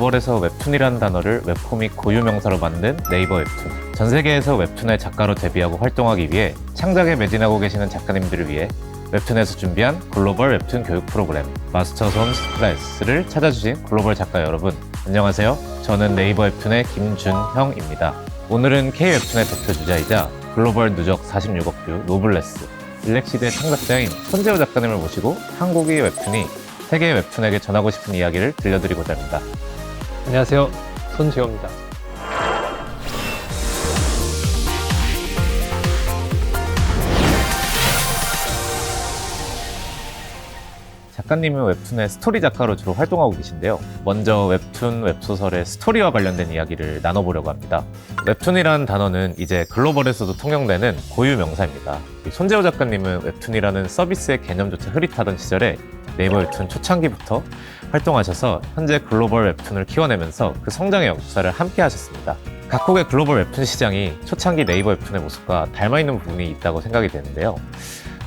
글로벌에서 웹툰이라는 단어를 웹코믹 고유 명사로 만든 네이버 웹툰. 전 세계에서 웹툰의 작가로 데뷔하고 활동하기 위해 창작에 매진하고 계시는 작가님들을 위해 웹툰에서 준비한 글로벌 웹툰 교육 프로그램 마스터스 홈 클래스를 찾아주신 글로벌 작가 여러분, 안녕하세요. 저는 네이버 웹툰의 김준형입니다. 오늘은 K웹툰의 대표 주자이자 글로벌 누적 46억 뷰 노블레스 일렉시드의 창작자인 손재호 작가님을 모시고 한국의 웹툰이 세계의 웹툰에게 전하고 싶은 이야기를 들려드리고자 합니다. 안녕하세요, 손재호입니다. 작가님은 웹툰의 스토리 작가로 주로 활동하고 계신데요. 먼저 웹툰, 웹소설의 스토리와 관련된 이야기를 나눠보려고 합니다. 웹툰이라는 단어는 이제 글로벌에서도 통용되는 고유 명사입니다. 손재호 작가님은 웹툰이라는 서비스의 개념조차 흐릿하던 시절에 네이버 웹툰 초창기부터 활동하셔서 현재 글로벌 웹툰을 키워내면서 그 성장의 역사를 함께 하셨습니다. 각국의 글로벌 웹툰 시장이 초창기 네이버 웹툰의 모습과 닮아있는 부분이 있다고 생각이 되는데요.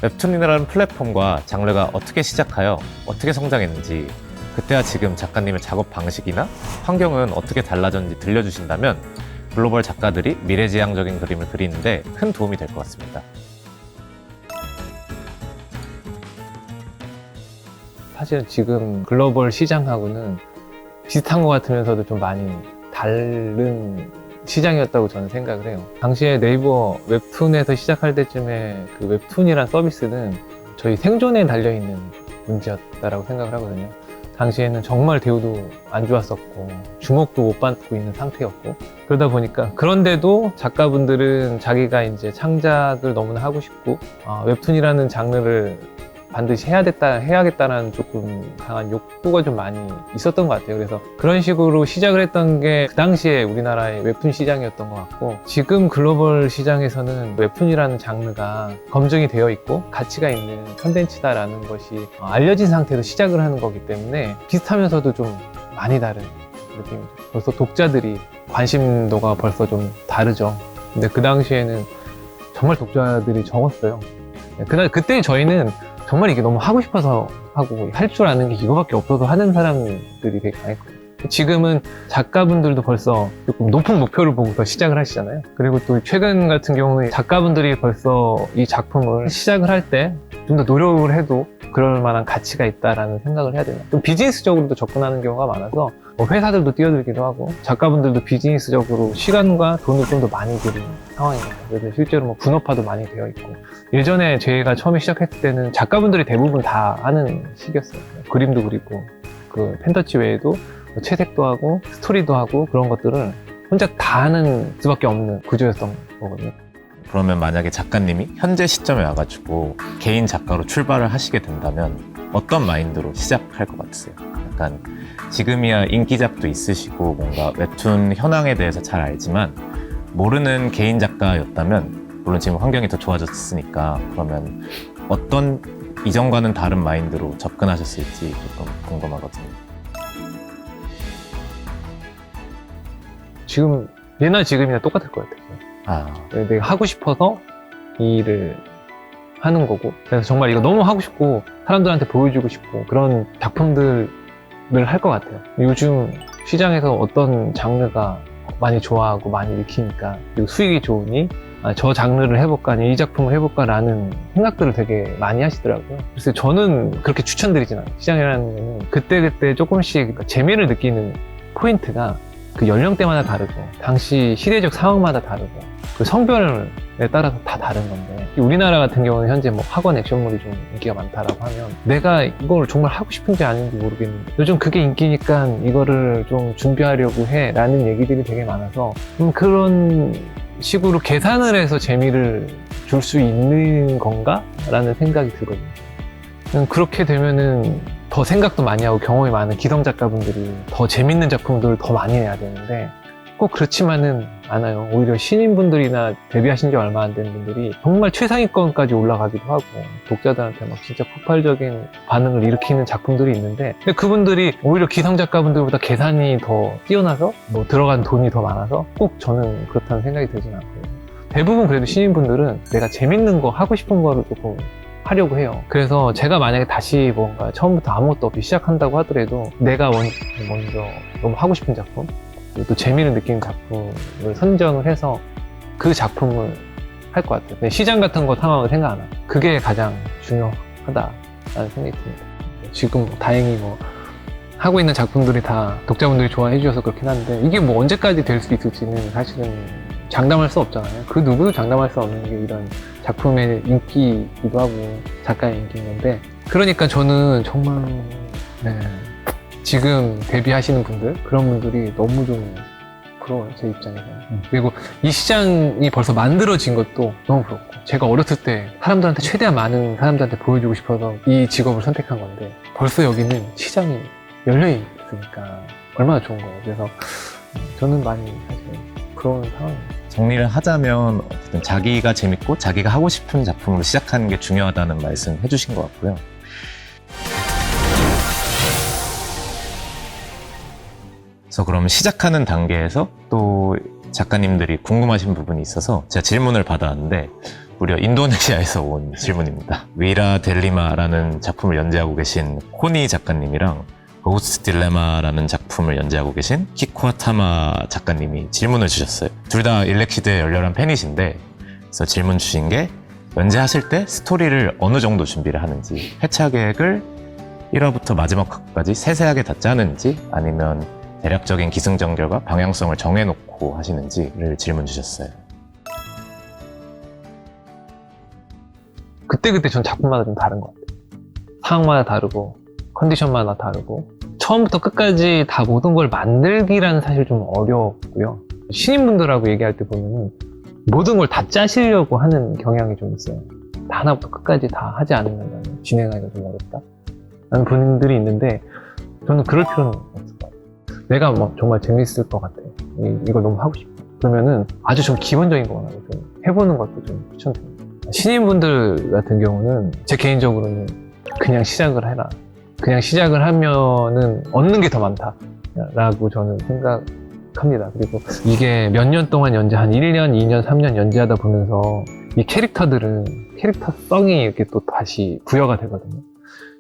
웹툰이라는 플랫폼과 장르가 어떻게 시작하여 어떻게 성장했는지, 그때와 지금 작가님의 작업 방식이나 환경은 어떻게 달라졌는지 들려주신다면 글로벌 작가들이 미래지향적인 그림을 그리는데 큰 도움이 될 것 같습니다. 사실은 지금 글로벌 시장하고는 비슷한 것 같으면서도 좀 많이 다른 시장이었다고 저는 생각을 해요. 당시에 네이버 웹툰에서 시작할 때쯤에 그 웹툰이란 서비스는 저희 생존에 달려있는 문제였다라고 생각을 하거든요. 당시에는 정말 대우도 안 좋았었고 주목도 못 받고 있는 상태였고, 그러다 보니까, 그런데도 작가분들은 자기가 이제 창작을 너무나 하고 싶고 웹툰이라는 장르를 반드시 해야겠다라는 조금 강한 욕구가 좀 많이 있었던 것 같아요. 그래서 그런 식으로 시작을 했던 게 그 당시에 우리나라의 웹툰 시장이었던 것 같고, 지금 글로벌 시장에서는 웹툰이라는 장르가 검증이 되어 있고 가치가 있는 컨텐츠다라는 것이 알려진 상태로 시작을 하는 거기 때문에 비슷하면서도 좀 많이 다른 느낌이죠. 벌써 독자들이 관심도가 벌써 좀 다르죠. 근데 그 당시에는 정말 독자들이 적었어요. 그때 저희는 정말 이게 너무 하고 싶어서 하고 할 줄 아는 게 이거밖에 없어서 하는 사람들이 되게 강했거든요. 지금은 작가분들도 벌써 조금 높은 목표를 보고서 시작을 하시잖아요. 그리고 또 최근 같은 경우는 작가분들이 벌써 이 작품을 시작을 할 때 좀 더 노력을 해도 그럴 만한 가치가 있다라는 생각을 해야 되나. 좀 비즈니스적으로도 접근하는 경우가 많아서 회사들도 뛰어들기도 하고 작가분들도 비즈니스적으로 시간과 돈을 좀 더 많이 들이는 상황입니다. 그래서 실제로 분업화도 많이 되어 있고, 예전에 제가 처음에 시작했을 때는 작가분들이 대부분 다 하는 시기였어요. 그림도 그리고 그 펜터치 외에도 채색도 하고 스토리도 하고 그런 것들을 혼자 다 하는 수밖에 없는 구조였던 거거든요. 그러면 만약에 작가님이 현재 시점에 와가지고 개인 작가로 출발을 하시게 된다면 어떤 마인드로 시작할 것 같으세요? 약간 지금이야 인기작도 있으시고 뭔가 웹툰 현황에 대해서 잘 알지만 모르는 개인 작가였다면, 물론 지금 환경이 더 좋아졌으니까, 그러면 어떤 이전과는 다른 마인드로 접근하셨을지 조금 궁금하거든요. 지금 예나 지금이나 똑같을 것 같아요. 내가 하고 싶어서 이 일을 하는 거고, 그래서 정말 이거 너무 하고 싶고 사람들한테 보여주고 싶고 그런 작품들을 할 것 같아요. 요즘 시장에서 어떤 장르가 많이 좋아하고 많이 읽히니까, 그리고 수익이 좋으니 저 장르를 해볼까, 아니 이 작품을 해볼까 라는 생각들을 되게 많이 하시더라고요. 그래서 저는 그렇게 추천드리진 않아요. 시장이라는 거는 그때그때 조금씩 재미를 느끼는 포인트가 그 연령대마다 다르고 당시 시대적 상황마다 다르고 그 성별에 따라서 다 다른 건데, 우리나라 같은 경우는 현재 학원 액션물이 좀 인기가 많다라고 하면 내가 이걸 정말 하고 싶은지 아닌지 모르겠는데 요즘 그게 인기니까 이거를 좀 준비하려고 해 라는 얘기들이 되게 많아서 그런 식으로 계산을 해서 재미를 줄 수 있는 건가? 라는 생각이 들거든요. 그렇게 되면은 더 생각도 많이 하고 경험이 많은 기성 작가분들이 더 재밌는 작품들을 더 많이 내야 되는데 꼭 그렇지만은 않아요. 오히려 신인분들이나 데뷔하신 지 얼마 안 된 분들이 정말 최상위권까지 올라가기도 하고 독자들한테 진짜 폭발적인 반응을 일으키는 작품들이 있는데, 근데 그분들이 오히려 기성 작가분들보다 계산이 더 뛰어나서 들어간 돈이 더 많아서 꼭 저는 그렇다는 생각이 들진 않고요. 대부분 그래도 신인분들은 내가 재밌는 거 하고 싶은 거를 조금 하려고 해요. 그래서 제가 만약에 다시 뭔가 처음부터 아무것도 없이 시작한다고 하더라도 내가 먼저 너무 하고 싶은 작품, 또 재미를 느끼는 작품을 선정을 해서 그 작품을 할 것 같아요. 근데 시장 같은 거 상황을 생각 안 하고 그게 가장 중요하다라는 생각이 듭니다. 지금 다행히 하고 있는 작품들이 다 독자분들이 좋아해 주셔서 그렇긴 한데 이게 언제까지 될 수 있을지는 사실은 장담할 수 없잖아요. 그 누구도 장담할 수 없는 게 이런 작품의 인기이기도 하고 작가의 인기인 건데, 그러니까 저는 정말 지금 데뷔하시는 분들, 그런 분들이 너무 좀 부러워요, 제 입장에서. 그리고 이 시장이 벌써 만들어진 것도 너무 부럽고, 제가 어렸을 때 사람들한테 최대한 많은 사람들한테 보여주고 싶어서 이 직업을 선택한 건데 벌써 여기는 시장이 열려 있으니까 얼마나 좋은 거예요. 그래서 저는 많이 사실 부러운 상황입니다. 정리를 하자면 어쨌든 자기가 재밌고 자기가 하고 싶은 작품으로 시작하는 게 중요하다는 말씀 해주신 것 같고요. 그래서 그럼 시작하는 단계에서 또 작가님들이 궁금하신 부분이 있어서 제가 질문을 받아왔는데 무려 인도네시아에서 온 질문입니다. 위라 델리마라는 작품을 연재하고 계신 코니 작가님이랑 고스트 딜레마라는 작품을 연재하고 계신 키쿠아타마 작가님이 질문을 주셨어요. 둘 다 일렉시드의 열렬한 팬이신데, 그래서 질문 주신 게 연재하실 때 스토리를 어느 정도 준비를 하는지, 회차 계획을 1화부터 마지막 화까지 세세하게 다 짜는지, 아니면 대략적인 기승전결과 방향성을 정해놓고 하시는지를 질문 주셨어요. 그때그때 전 작품마다 좀 다른 것 같아요. 상황마다 다르고 컨디션마다 다르고, 처음부터 끝까지 다 모든 걸 만들기라는 사실 좀 어렵고요. 신인분들하고 얘기할 때 보면은 모든 걸 다 짜시려고 하는 경향이 좀 있어요. 하나부터 끝까지 다 하지 않으면 진행하기가 좀 어렵다 라는 분들이 있는데, 저는 그럴 필요는 없을 것 같아요. 내가 정말 재밌을 것 같아, 이걸 너무 하고 싶어, 그러면은 아주 좀 기본적인 거나 좀 해보는 것도 좀 추천드립니다. 신인분들 같은 경우는 제 개인적으로는 그냥 시작을 해라, 그냥 시작을 하면은 얻는 게 더 많다라고 저는 생각합니다. 그리고 이게 몇 년 동안 연재, 한 1년, 2년, 3년 연재하다 보면서 이 캐릭터들은 캐릭터성이 이렇게 또 다시 부여가 되거든요.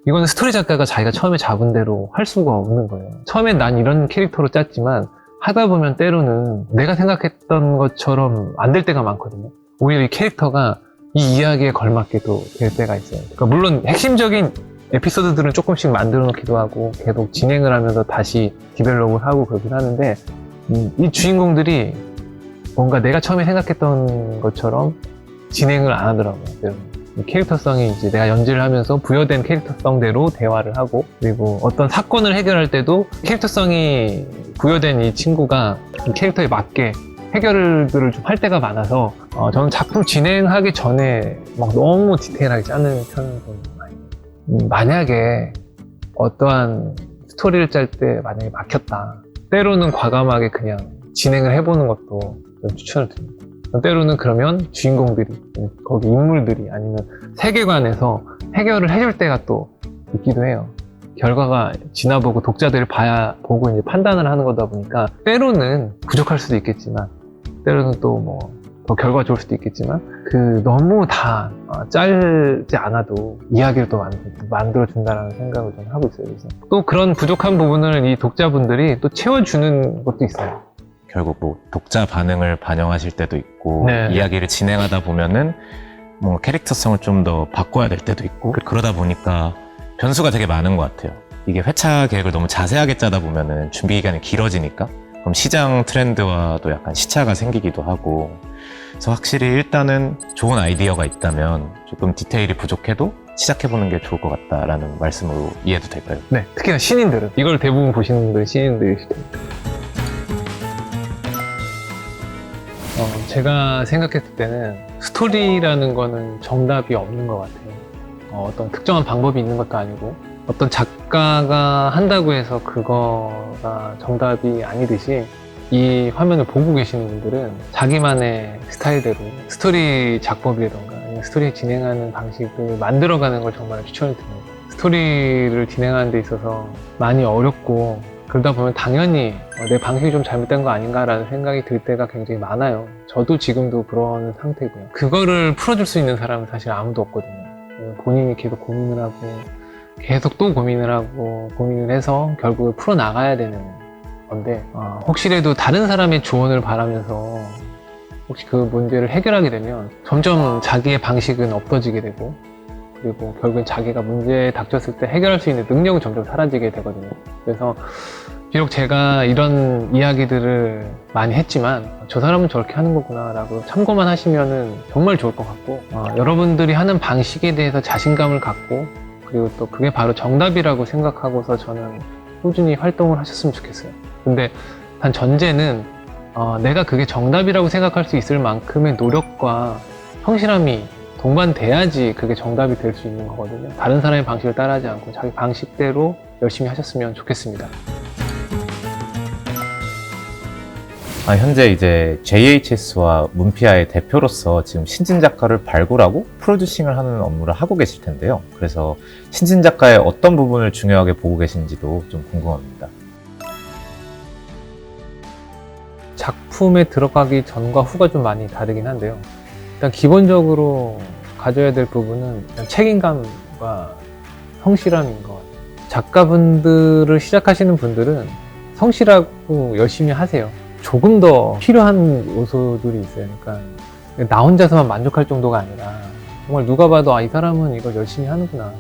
이거는 스토리 작가가 자기가 처음에 잡은 대로 할 수가 없는 거예요. 처음엔 난 이런 캐릭터로 짰지만 하다 보면 때로는 내가 생각했던 것처럼 안 될 때가 많거든요. 오히려 이 캐릭터가 이 이야기에 걸맞게 또 될 때가 있어요. 그러니까 물론 핵심적인 에피소드들은 조금씩 만들어 놓기도 하고 계속 진행을 하면서 다시 디벨롭을 하고 그러긴 하는데, 이 주인공들이 뭔가 내가 처음에 생각했던 것처럼 진행을 안 하더라고요. 캐릭터성이 이제 내가 연재를 하면서 부여된 캐릭터성대로 대화를 하고, 그리고 어떤 사건을 해결할 때도 캐릭터성이 부여된 이 친구가 이 캐릭터에 맞게 해결들을 좀 할 때가 많아서 저는 작품 진행하기 전에 너무 디테일하게 짜는 편은 좀 많이. 만약에 어떠한 스토리를 짤 때 만약에 막혔다, 때로는 과감하게 그냥 진행을 해보는 것도 좀 추천을 드립니다. 때로는 그러면 주인공들이, 거기 인물들이, 아니면 세계관에서 해결을 해줄 때가 또 있기도 해요. 결과가 지나보고 독자들을 보고 이제 판단을 하는 거다 보니까 때로는 부족할 수도 있겠지만, 때로는 또 더 결과가 좋을 수도 있겠지만, 너무 다 짧지 않아도 이야기를 또 만들어준다는 생각을 좀 하고 있어요. 그래서 또 그런 부족한 부분을 이 독자분들이 또 채워주는 것도 있어요. 결국 독자 반응을 반영하실 때도 있고, 네. 이야기를 진행하다 보면은 캐릭터성을 좀 더 바꿔야 될 때도 있고, 그러다 보니까 변수가 되게 많은 것 같아요. 이게 회차 계획을 너무 자세하게 짜다 보면은 준비 기간이 길어지니까 그럼 시장 트렌드와도 약간 시차가 생기기도 하고, 그래서 확실히 일단은 좋은 아이디어가 있다면 조금 디테일이 부족해도 시작해보는 게 좋을 것 같다라는 말씀으로 이해도 될까요? 네, 특히나 신인들은, 이걸 대부분 보시는 분들이 신인들이실 텐데, 제가 생각했을 때는 스토리라는 거는 정답이 없는 것 같아요. 어떤 특정한 방법이 있는 것도 아니고, 어떤 작가가 한다고 해서 그거가 정답이 아니듯이, 이 화면을 보고 계시는 분들은 자기만의 스타일대로 스토리 작법이라던가 아니면 스토리 진행하는 방식을 만들어가는 걸 정말 추천을 드립니다. 스토리를 진행하는 데 있어서 많이 어렵고, 그러다 보면 당연히 내 방식이 좀 잘못된 거 아닌가라는 생각이 들 때가 굉장히 많아요. 저도 지금도 그런 상태고요. 그거를 풀어줄 수 있는 사람은 사실 아무도 없거든요. 본인이 계속 고민을 하고 계속 또 고민을 하고 고민을 해서 결국에 풀어나가야 되는 건데 혹시라도 다른 사람의 조언을 바라면서 혹시 그 문제를 해결하게 되면 점점 자기의 방식은 없어지게 되고 그리고 결국엔 자기가 문제에 닥쳤을 때 해결할 수 있는 능력은 점점 사라지게 되거든요. 그래서 비록 제가 이런 이야기들을 많이 했지만 저 사람은 저렇게 하는 거구나 라고 참고만 하시면은 정말 좋을 것 같고 여러분들이 하는 방식에 대해서 자신감을 갖고 그리고 또 그게 바로 정답이라고 생각하고서 저는 꾸준히 활동을 하셨으면 좋겠어요. 근데 단 전제는 내가 그게 정답이라고 생각할 수 있을 만큼의 노력과 성실함이 동반돼야지 그게 정답이 될 수 있는 거거든요. 다른 사람의 방식을 따라하지 않고 자기 방식대로 열심히 하셨으면 좋겠습니다. 현재 이제 JHS와 문피아의 대표로서 지금 신진 작가를 발굴하고 프로듀싱을 하는 업무를 하고 계실 텐데요. 그래서 신진 작가의 어떤 부분을 중요하게 보고 계신지도 좀 궁금합니다. 작품에 들어가기 전과 후가 좀 많이 다르긴 한데요. 일단 기본적으로 가져야 될 부분은 책임감과 성실함인 것 같아요. 작가분들을 시작하시는 분들은 성실하고 열심히 하세요. 조금 더 필요한 요소들이 있어요. 그러니까 나 혼자서만 만족할 정도가 아니라 정말 누가 봐도 이 사람은 이걸 열심히 하는구나,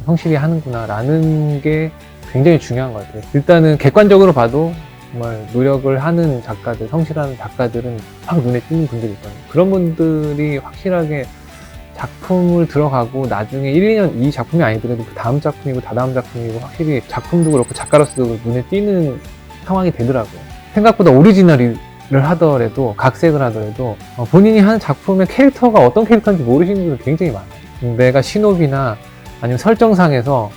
성실히 하는구나 라는 게 굉장히 중요한 것 같아요. 일단은 객관적으로 봐도 정말 노력을 하는 작가들, 성실한 작가들은 확 눈에 띄는 분들이 있거든요. 그런 분들이 확실하게 작품을 들어가고 나중에 1, 2년 이 작품이 아니더라도 그 다음 작품이고 다다음 작품이고 확실히 작품도 그렇고 작가로서도 눈에 띄는 상황이 되더라고요. 생각보다 오리지널을 하더라도 각색을 하더라도 본인이 하는 작품의 캐릭터가 어떤 캐릭터인지 모르시는 분들 굉장히 많아요. 내가 시놉이나 아니면 설정상에서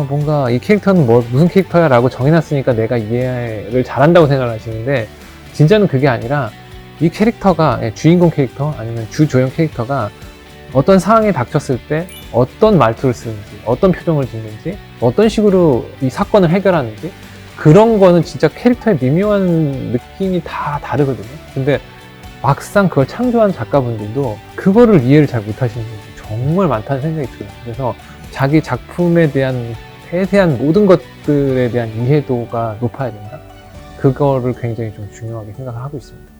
뭔가 이 캐릭터는 무슨 캐릭터야 라고 정해놨으니까 내가 이해를 잘한다고 생각을 하시는데 진짜는 그게 아니라 이 캐릭터가 주인공 캐릭터 아니면 주조연 캐릭터가 어떤 상황에 닥쳤을 때 어떤 말투를 쓰는지 어떤 표정을 짓는지 어떤 식으로 이 사건을 해결하는지 그런 거는 진짜 캐릭터의 미묘한 느낌이 다 다르거든요. 근데 막상 그걸 창조한 작가분들도 그거를 이해를 잘 못하시는 분들이 정말 많다는 생각이 들어요. 그래서 자기 작품에 대한 세세한 모든 것들에 대한 이해도가 높아야 된다. 그거를 굉장히 좀 중요하게 생각하고 있습니다.